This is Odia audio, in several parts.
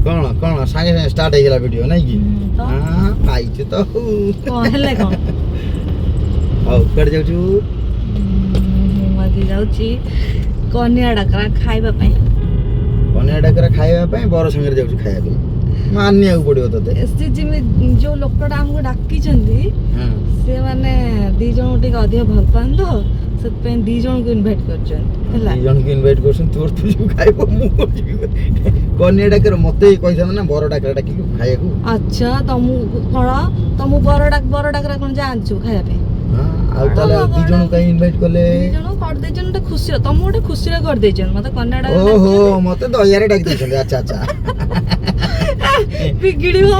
कौन कौन सागे सागे स्टार्ट ହେଇଗଲା वीडियो नहीं की हां पाइछ तो कौन हेले कौन ଆଉ କୁଆଡେ ଯାଉଛୁ ମୁଁ ଆଜି ଯାଉଛି କନ୍ୟା ଡାକରା ଖାଇବା ପାଇଁ କନ୍ୟା ଡାକରା ଖାଇବା ପାଇଁ ବର ସାଙ୍ଗରେ ଯାଉଛୁ ଖାଇବା ପାଇଁ ମାନିବାକୁ ପଡିବ ତତେ ସେ ଯୋଉ ଲୋକଟା ଆମକୁ ଡାକିଛନ୍ତି ସେ ମାନେ ଦି ଜଣକୁ ଟିକେ ଅଧିକ ଭଲ ପାଆନ୍ତି ତ ସେଥିପାଇଁ ଦି ଜଣକୁ ଇନଭାଇଟ୍ କରିଛନ୍ତି ହେଲା ଦି ଜଣକୁ ଇନଭାଇଟ୍ କରୁଛନ୍ତି ତୋର ତୁ ଯିବୁ ଖାଇବ ମୁଁ ଯିବି କନ୍ୟା ଡାକରା ମତେ କହିଥାନ୍ତ ନା ବର ଡାକରା ଡାକିକି ଖାଇବାକୁ ଆଚ୍ଛା ତମକୁ ବର ଡାକରା କଣ ଜାଣିଛୁ ଖାଇବା ପାଇଁ ଆଉ ତାହେଲେ ଦି ଜଣ କାଇଁ ଇନଭାଇଟ୍ କଲେ ଦି ଜଣ କରିଦେଇଛନ୍ତି ଗୋଟେ ଖୁସିରେ ତମକୁ ଗୋଟେ ଖୁସିରେ କରିଦେଇଛନ୍ତି ମତେ କନ୍ୟା ଡାକରା ଓହୋ ମତେ ଦୟାରେ ଡାକି ଦେଇଛନ୍ତି ଆଚ୍ଛା ଆଚ୍ଛା ବିଗିଡିବ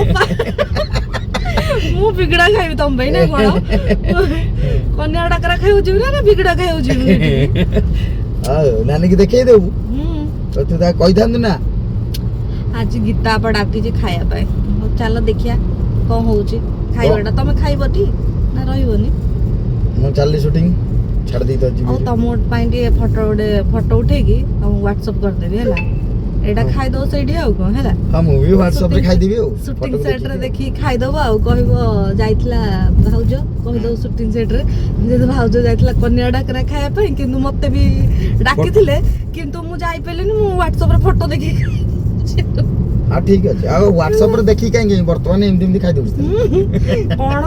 ମୁଁ ବିଗିଡା ଖାଇବି ତମ ପାଇଁ ନା କଣ କନ୍ୟା ଡାକରା ଖାଇବାକୁ ଯିବି ନା ବିଗିଡା ଖାଇବାକୁ ଯିବି ଆଉ ନାନୀକି ଦେଖେଇ ଦେବୁ ତୁ ତା କହିଥାନ୍ତୁ ନା ଆଜି ଗୀତା ଆପା ଡାକିଛି ଖାଇବା ପାଇଁ ଚାଲ ଦେଖିଆ କଣ ହଉଛି ଖାଇବାଟା ତମେ ଖାଇବ ଟି ନା ରହିବନି ମୁଁ ଚାଲିଲି ସୁଟିଂ ଛାଡି ଦେଇ ତ ଯିବି ଆଉ ତମ ପାଇଁ ଟିକେ ଫଟୋ ଉଠେଇକି ତମକୁ ହ୍ୱାଟ୍ସଆପ୍ କରିଦେବି ହେଲା ଏଇଟା ଖାଇଦବ ସେଇଠି ଆଉ କଣ ହେଲା ହଁ ମୁଁ ବି ହ୍ୱାଟ୍ସଆପ୍ ରେ ଖାଇଦେବି ଆଉ ସୁଟିଂ ସେଟ୍ ରେ ଦେଖିକି ଖାଇଦବ ଆଉ କହିବ ଯାଇଥିଲା ଭାଉଜ କହିଦବ ସୁଟିଂ ସେଟ୍ ରେ ଯେହେତୁ ଭାଉଜ ଯାଇଥିଲା କନ୍ୟା ଡାକରା ଖାଇବା ପାଇଁ କିନ୍ତୁ ମତେ ବି ଡାକିଥିଲେ କିନ୍ତୁ ମୁଁ ଯାଇପାରିଲିନି ମୁଁ ହ୍ୱାଟ୍ସଆପ୍ ରେ ଫଟୋ ଦେଖିକି ହଁ ଠିକ ଅଛି ଆଉ ହ୍ୱାଟ୍ସଆପ୍ ରେ ଦେଖିକି କାହିଁକି ବର୍ତ୍ତମାନ ଏମିତି ଖାଇଦେଉଛି କଣ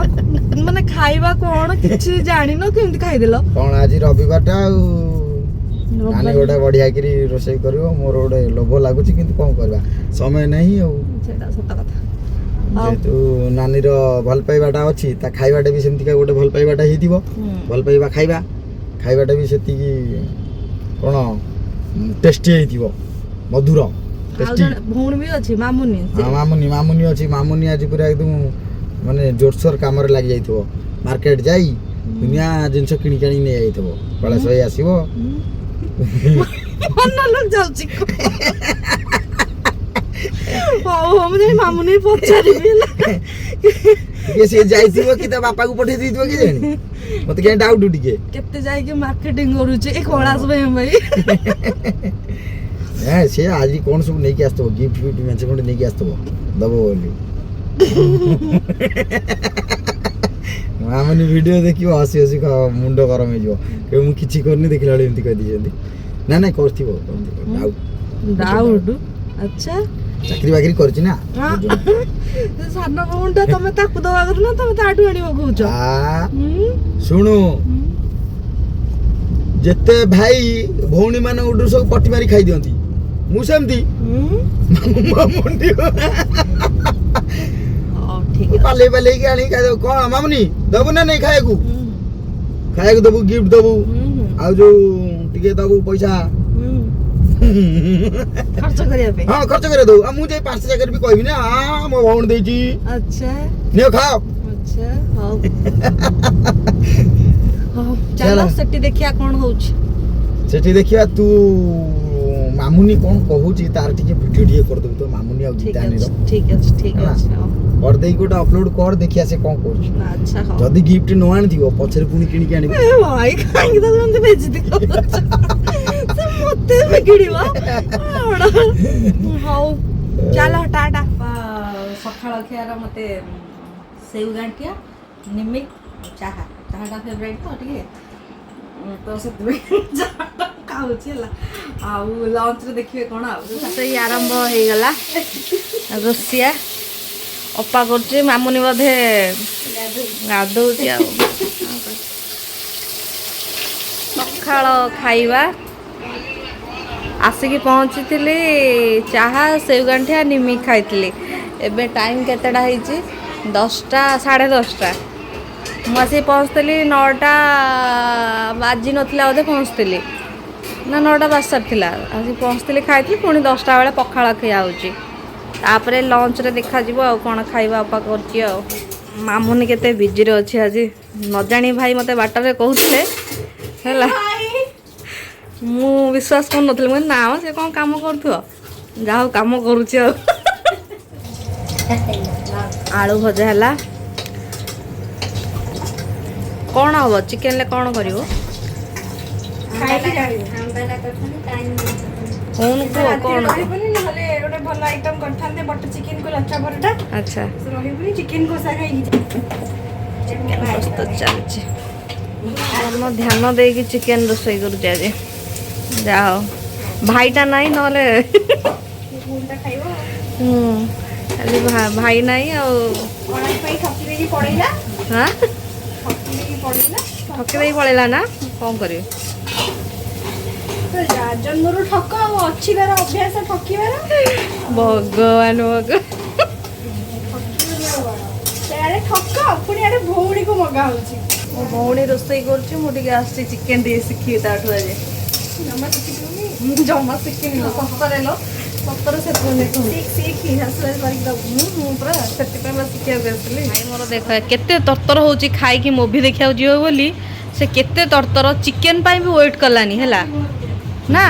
ମାନେ ଖାଇବା କଣ କିଛି ଜାଣିନ କେମିତି ଖାଇଦେଲ କଣ ଆଜି ରବିବାରଟା ଆଉ ନାନୀ ଗୋଟେ ବଢିଆକିରି ରୋଷେଇ କରିବ ମୋର ଗୋଟେ ଲୋଭ ଲାଗୁଛି କିନ୍ତୁ କଣ କରିବା ସମୟ ନାହିଁ ଆଉ ସେଟା ସତ କଥା ଯେହେତୁ ନାନୀର ଭଲ ପାଇବାଟା ଅଛି ତା ଖାଇବାଟା ବି ସେମିତିକା ଗୋଟେ ଭଲ ପାଇବାଟା ହେଇଥିବ ଭଲ ପାଇବା ଖାଇବାଟା ବି ସେତିକି କଣ ଟେଷ୍ଟି ହେଇଥିବ ମଧୁର ଭଉଣୀ ବି ଅଛି ମାମୁନି ମାମୁନି ଅଛି ମାମୁନି ଆଜି ପୁରା ଏକଦମ ମାନେ ଜୋରସୋର କାମରେ ଲାଗି ଯାଇଥିବ ମାର୍କେଟ ଯାଇ ଦୁନିଆ ଜିନିଷ କିଣିକି ଆଣି ନେଇ ଯାଇଥିବ କଳେ ଶୋଇ ଆସିବ ଯାଉଛି ହଉ ମୁଁ ଯାଇ ମାମୁନି ପଚାରିବି ସିଏ ଯାଇଥିବ କି ତା ବାପାକୁ ପଠେଇ ଦେଇଥିବ କି ଜାଣି ମତେ କାହିଁ ଡାଉଟ ଟିକେ କେତେ ଯାଇକି ମାର୍କେଟିଂ କରୁଛି ଏ କୈଳାସ ଭାଇ ସେ ଆଜି କଣ ସବୁ ନେଇକି ଆସିଥିବ ଗିଫ୍ଟ ମେଞ୍ଚେ ଖଣ୍ଡେ ନେଇକି ଆସିଥିବ ଦବ ବୋଲି ମାମୁନି ଭିଡିଓ ଦେଖିବ ହସି ହସି ମୁଣ୍ଡ ଗରମ ହେଇଯିବ କେବେ ମୁଁ କିଛି କରିନି ଦେଖିଲା ବେଳେ ଏମିତି କହିଦେଇଛନ୍ତି ନା କରିଥିବ ଆଚ୍ଛା ଚାକିରି ବାକିରି କରିଛି ନା ସାନ ଭଉଣୀଟା ତମେ ତାକୁ ଦବା କଥା ନା ତମେ ତାଠୁ ଆଣିବ କହୁଛ ଶୁଣୁ ଯେତେ ଭାଇ ଭଉଣୀ ମାନଙ୍କଠୁ ସବୁ ପଟି ମାରି ଖାଇ ଦିଅନ୍ତି ମୁଁ ସେମିତି ପାଲେଇକି ଆଣି ଖାଇଦବୁ କଣ ମାମୁନି ଦବୁ ନା ନାଇଁ ଖାଇବାକୁ ଦବୁ ଗିଫ୍ଟ ଦବୁ ଆଉ ଯୋଉ ଟିକେ ଦବୁ ପଇସା ଖର୍ଚ୍ଚ କରିବା ପାଇଁ ହଁ ଖର୍ଚ୍ଚ କରିବା ଦବୁ ଆଉ ମୁଁ ଯାଇ 5 ଜାଗାରେ ବି କହିବି ନା ମୋ ଭଉଣୀ ଦେଇଛି ଆଚ୍ଛା ନିଅ ଖାଅ ଆଚ୍ଛା ହଉ ଚାଲ ସେଠି ଦେଖିବା କଣ ହଉଛି ସେଠି ଦେଖିବା ତୁ ମାମୁନି କଣ କହୁଛି ତାର ଟିକେ ଭିଡିଓ ଟିକେ କରିଦେବୁ ତ ମାମୁନି ଆଉ ଗୀତାନିର ଠିକ ଅଛି କରିଦେଇକି ଗୋଟେ ଅପଲୋଡ କର ଦେଖିଆ ସେ କଣ କରୁଛି ଆଚ୍ଛା ହଉ ଯଦି ଗିଫ୍ଟ ନ ଆଣିଥିବ ପଛରେ ପୁଣି କିଣିକି ଆଣିବ ଭାଇ କାହିଁକି ତ ଏମିତି ବେଜିତି କରୁଛ ସେ ମତେ ବିଗିଡିବ ହଉ ଚାଲ ଟାଟା ସକାଳ ଖିଆର ମତେ ସେଉ ଗାଣ୍ଠିଆ ନିମିକ୍ ଚାହାଟା ଫେଭରାଇଟ୍ ତ ଟିକେ ତ ସେଥିପାଇଁ ଚାହାଟା ଖାଉଛି ହେଲା ଆଉ ଲଞ୍ଚରେ ଦେଖିବେ କ'ଣ ଆଉ ସେଇ ଆରମ୍ଭ ହେଇଗଲା ରୋଷିଆ ଅପା କରୁଛି ମାମୁନି ବୋଧେ ଗାଧଉଛି ଆଉ ସକାଳ ଖାଇବା ଆସିକି ପହଞ୍ଚିଥିଲି ଚାହା ସେଉ ଗାଣ୍ଠିଆ ନିମିକ୍ ଖାଇଥିଲି ଏବେ ଟାଇମ୍ କେତେଟା ହେଇଛି 10ଟା 10:30 ମୁଁ ଆସିକି ପହଞ୍ଚିଥିଲି 9ଟା ବାଜି ନଥିଲା ବୋଧେ ପହଞ୍ଚିଥିଲି ନା 9ଟା ବାଜି ସାରିଥିଲା ଆସିକି ପହଞ୍ଚିଥିଲି ଖାଇଥିଲି ପୁଣି 10ଟା ବେଳେ ପଖାଳ ଖିଆ ହେଉଛି ତାପରେ ଲଞ୍ଚରେ ଦେଖାଯିବ ଆଉ କ'ଣ ଖାଇବା ଅପା କରୁଛି ଆଉ ମାମୁନି କେତେ ବିଜିରେ ଅଛି ଆଜି ନ ଜାଣି ଭାଇ ମୋତେ ବାଟରେ କହୁଥିଲେ ହେଲା ମୁଁ ବିଶ୍ୱାସ କରୁନଥିଲି ମୁଁ ନା ସେ କ'ଣ କାମ କରୁଥିବ ଯାହା ହଉ କାମ କରୁଛି ଆଉ ଆଳୁ ଭଜା ହେଲା କ'ଣ ହବ ଚିକେନରେ କ'ଣ କରିବ କଣ କୁହ କ'ଣ ଭଲ ଆଇଟମ କରିଥାନ୍ତେ ବଟର ଚିକେନ କୁ ଲଛା ପରଟା ଆଚ୍ଛା ରହିବୁନି ଚିକେନ କଷା ଖାଇକି ମସ୍ତ ଚାଲିଛି ଆମ ଧ୍ୟାନ ଦେଇକି ଚିକେନ ରୋଷେଇ କରୁଛି ଆଜି ଯାହା ହଉ ଭାଇଟା ନାହିଁ ନହେଲେ ଖାଇବ ଖାଲି ଭାଇ ନାହିଁ ଆଉ ଅଣାଇ ପାଇଁ ଠକି ଦେଇକି ପଳେଇଲା ହାଁ ଠକି ଦେଇକି ପଳେଇଲା ଠକି ଦେଇ ପଳେଇଲା ନା କ'ଣ କରିବି ଜନ୍ମରୁ ଠକ ଆଉ ଅଛି ତାର ଅଭ୍ୟାସ ଠକିବାର ଭଗବାନ ସେଆଡେ ଠକ ପୁଣି ଆଡେ ଭଉଣୀକୁ ମଗା ହଉଛି ମୋ ଭଉଣୀ ରୋଷେଇ କରୁଛି ମୁଁ ଟିକେ ଆସିଛି ଚିକେନ ଟିକେ ଶିଖିବି ତାଠୁ ଆଜି ଜମା ଶିଖିଲୁନି ମୁଁ ଜମା ଶିଖିନି ସତରେ ଲ ସତରେ ସେଥିପାଇଁ ଶିଖି ଶାଶୁଆରେ କରିକି ଦବୁ ମୁଁ ପୁରା ସେଥିପାଇଁ ମୁଁ ଶିଖିବାକୁ ଆସିଲି ଭାଇ ମୋର ଦେଖ କେତେ ତରତର ହେଉଛି ଖାଇକି ମୁଭି ଦେଖିବାକୁ ଯିବ ବୋଲି ସେ କେତେ ତରତର ଚିକେନ ପାଇଁ ବି ୱେଟ୍ କଲାନି ହେଲା ନା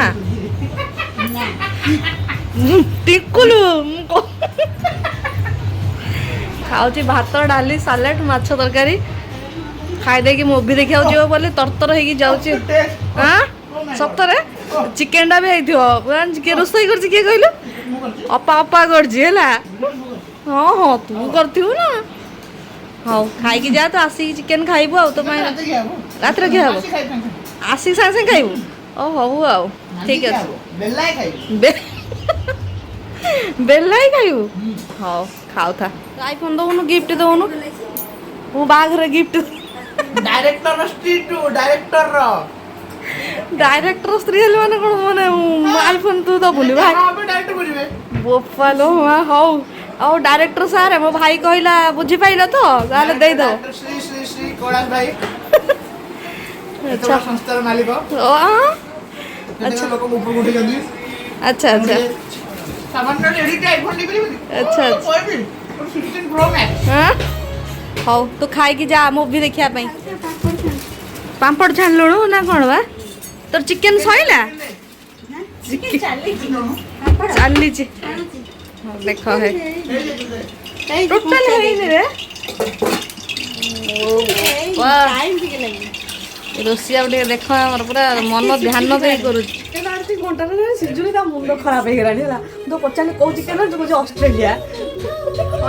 ଟିକୁଲୁ ଖାଉଛି ଭାତ ଡାଲି ସାଲାଡ ମାଛ ତରକାରୀ ଖାଇ ଦେଇକି ମୁଭି ଦେଖିବାକୁ ଯିବ ବୋଲି ତରତର ହେଇକି ଯାଉଛି ଆଁ ସତରେ ଚିକେନଟା ବି ହେଇଥିବ କିଏ ରୋଷେଇ କରିଛି କିଏ କହିଲୁ ଅପା ଅପା କରିଛି ହେଲା ହଁ ହଁ ତୁ କରିଥିବୁ ନା ହଉ ଖାଇକି ଯା ତୁ ଆସିକି ଚିକେନ ଖାଇବୁ ଆଉ ତୋ ପାଇଁ ରାତିରେ ଖିଆ ହବ ଆସିକି ସାଙ୍ଗେ ସାଙ୍ଗେ ଖାଇବୁ ଓ ହଉ ଆଉ ଠିକ ଅଛି ବେଲାଇ ଖାଇବୁ ହଉ ଖାଉଥା ଆଇଫୋନ ଦଉନୁ ଗିଫ୍ଟ ଦଉନୁ ମୁଁ ବାହାଘର ଗିଫ୍ଟ ଡାଇରେକ୍ଟର ସ୍ତ୍ରୀ ହେଲେ ମାନେ କ'ଣ ମାନେ ଆଇଫୋନ ତୁ ଦବୁନି ଭାଇ ବୋପାଲୋ ହଉ ଆଉ ଡାଇରେକ୍ଟର ସାର୍ ମୋ ଭାଇ କହିଲା ବୁଝିପାରିଲ ତ ତାହେଲେ ଦେଇଦବ ଆଚ୍ଛା ସଂସ୍ଥାର ମାଲିକ ଆଚ୍ଛା ଲୋକଙ୍କୁ ଉପଭୋଗ କରୁଛନ୍ତି ଆଚ୍ଛା ଆଚ୍ଛା ଆଚ୍ଛା ହଁ ହଉ ତୁ ଖାଇକି ଯା ମୁଭି ଦେଖିବା ପାଇଁ ପାମ୍ପଡ଼ ଛାଣିଲୁଣୁ ନା କ'ଣ ବା ତୋର ଚିକେନ ସଇଲା ଚାଲିଛି ଦେଖ ହେ ଟୋଟାଲ ହେଇନି ରେ ରୋଷେଇଆ ଟିକେ ଦେଖ ଆମର ପୁରା ମନ ଧ୍ୟାନ ଦେଇ କରୁଛି ଘଣ୍ଟାରେ ସିଜୁଳି ତା ମୁଣ୍ଡ ଖରାପ ହେଇଗଲାଣି ହେଲା ତୁ ପଚାରିଲି କୋଉ ଚିକେନ ତୁ କହୁଛି ଅଷ୍ଟ୍ରେଲିଆ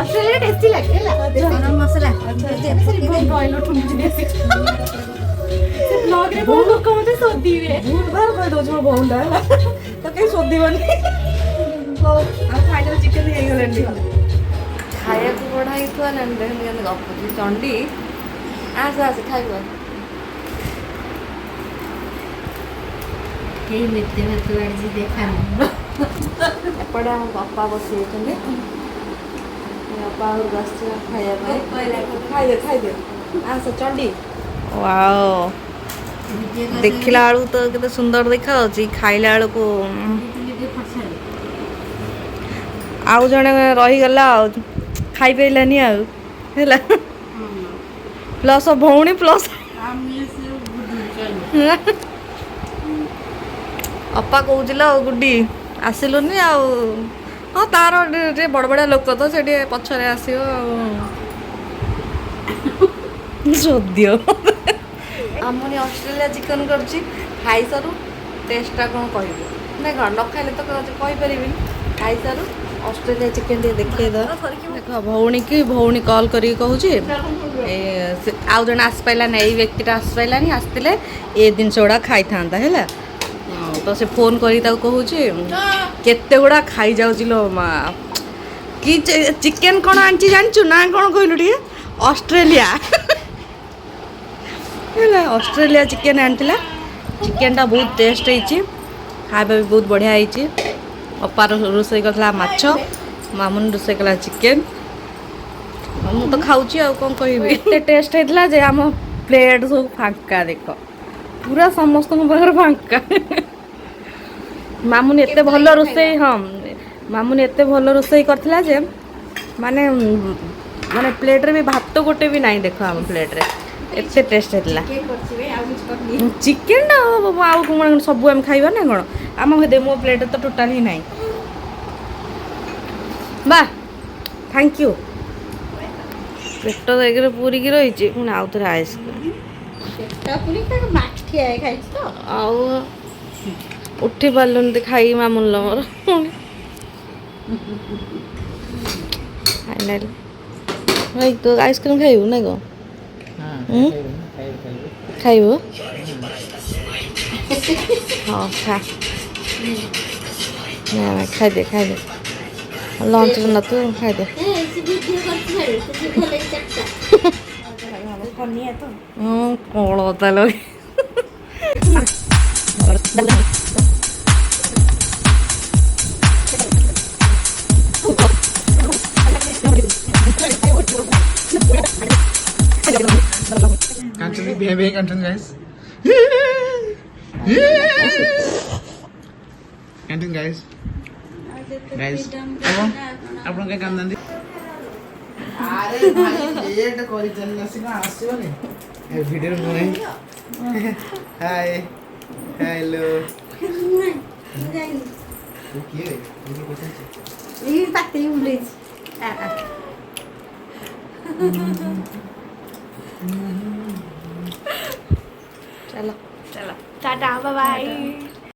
ଅଷ୍ଟ୍ରେଲିଆ ଟେଷ୍ଟି ଲାଗେ ହେଲା ଗରମ ମସଲା ବ୍ରଏଲର ଠୁଙ୍ଗୁଛି ବ୍ଲଗରେ ବହୁତ ଲୋକ ମତେ ଶୋଧିବେ ଭୁଲ ଭାଲ କହିଦଉଛି ମୋ ଭଉଣୀଟା ହେଲା ତ କେହି ଶୋଧିବନି ହଉ ଆଉ ଫାଇନାଲ ଚିକେନ ହେଇଗଲାଣି ଖାଇବାକୁ ବଢ଼ା ହେଇଥିବା ନା କେମିତି ଗପୁଛି ଚଣ୍ଡୀ ଆସେ ଆସେ ଖାଇବ ଏପଟେ ଆମ ବାପା ବସିଯାଇଛନ୍ତି ବାପା ଘରକୁ ଆସିଛି ଖାଇବା ପାଇଁ ଖାଇଦେ ଆସ ଚଣ୍ଡୀ ୱାଓ ଦେଖିଲା ବେଳକୁ ତ କେତେ ସୁନ୍ଦର ଦେଖାଯାଉଛି ଖାଇଲା ବେଳକୁ ଆଉ ଜଣେ ରହିଗଲା ଆଉ ଖାଇପାରିଲାନି ଆଉ ହେଲା ପ୍ଲସ୍ ଭଉଣୀ ପ୍ଲସ୍ ଅପା କହୁଥିଲା ଆଉ ଗୁଡି ଆସିଲୁନି ଆଉ ହଁ ତାର ଟିକେ ବଡ଼ ବଡ଼ ଲୋକ ତ ସେ ଟିକେ ପଛରେ ଆସିବ ଆଉ ସଦ୍ୟ ଆମନି ଅଷ୍ଟ୍ରେଲିଆ ଚିକେନ କରୁଛି ଖାଇସାରୁ ଟେଷ୍ଟଟା କ'ଣ କହିବୁ ନା କ'ଣ ନ ଖାଇଲେ ତ କହିପାରିବିନି ଖାଇସାରୁ ଅଷ୍ଟ୍ରେଲିଆ ଚିକେନ ଟିକେ ଦେଖେଇଦେବା ଦେଖ ଭଉଣୀ କଲ୍ କରିକି କହୁଛି ଆଉ ଜଣେ ଆସିପାରିଲାନି ଏଇ ବ୍ୟକ୍ତିଟା ଆସିପାରିଲାନି ଆସିଥିଲେ ଏ ଜିନିଷ ଗୁଡ଼ା ଖାଇଥାନ୍ତା ହେଲା ତ ସେ ଫୋନ୍ କରିକି ତାକୁ କହୁଛି କେତେ ଗୁଡ଼ା ଖାଇଯାଉଛି ଲୋ ମା କି ଚିକେନ କ'ଣ ଆଣିଛି ଜାଣିଛୁ ନା କ'ଣ କହିଲୁ ଟିକେ ଅଷ୍ଟ୍ରେଲିଆ ହେଲା ଅଷ୍ଟ୍ରେଲିଆ ଚିକେନ ଆଣିଥିଲା ଚିକେନଟା ବହୁତ ଟେଷ୍ଟ ହେଇଛି ଖାଇବା ବି ବହୁତ ବଢ଼ିଆ ହେଇଛି ଅପାର ରୋଷେଇ କରିଥିଲା ମାଛ ମାମୁନି ରୋଷେଇ କଲା ଚିକେନ ମୁଁ ତ ଖାଉଛି ଆଉ କ'ଣ କହିବି ଏତେ ଟେଷ୍ଟ ହେଇଥିଲା ଯେ ଆମ ପ୍ଲେଟ୍ ସବୁ ଫାଙ୍କା ଦେଖ ପୁରା ସମସ୍ତଙ୍କ ପାଖରେ ଫାଙ୍କା ମାମୁନି ଏତେ ଭଲ ରୋଷେଇ ହଁ ମାମୁନି ଏତେ ଭଲ ରୋଷେଇ କରିଥିଲା ଯେ ମାନେ ମାନେ ପ୍ଲେଟ୍ରେ ବି ଭାତ ଗୋଟେ ବି ନାହିଁ ଦେଖ ଆମ ପ୍ଲେଟ୍ରେ ଏତେ ଟେଷ୍ଟ ହେଇଥିଲା ଚିକେନଟା ଆଉ କ'ଣ ସବୁ ଆମେ ଖାଇବା ନା କ'ଣ ଆମ ମୋ ପ୍ଲେଟ୍ରେ ତ ଟୋଟାଲ ହିଁ ନାହିଁ ବା ଥ୍ୟାଙ୍କ ୟୁ ପେଟ ଏକରେ ପୁରିକି ରହିଛି ପୁଣି ଆଉ ଥରେ ଆଇସ୍କ୍ରିମ୍ ଆଉ ଉଠି ପାରିଲୁନି ଖାଇକି ମାମୁନିଲ ମୋର ফাইনাল ভাই তো আইসক্রিম খাইব না গো খাইব ହଁ ଖା ନା ଖାଇଦେ ଲଞ୍ଚରେ ନ ତୁ ଖାଇଦେ କଣ ତାହେଲେ Content behave content guys. Content guys. Guys. ଆପଣ କେ କାନ୍ଦନ୍ତି? ଆରେ ଭାଇ ଲେଟ୍ କରି ଚାଲିଲା ସିନା ଆସିବନି। ଏ ଭିଡିଓ ବନାଇ। ହାଇ। हेलो। ତୁ କିଏ? ତୁ କୋଥାଛି? ଏଇ ପାତି ଉଲେଇଛି ଚାଲ ଚାଲ ଟାଟା ବାଏ ବାଏ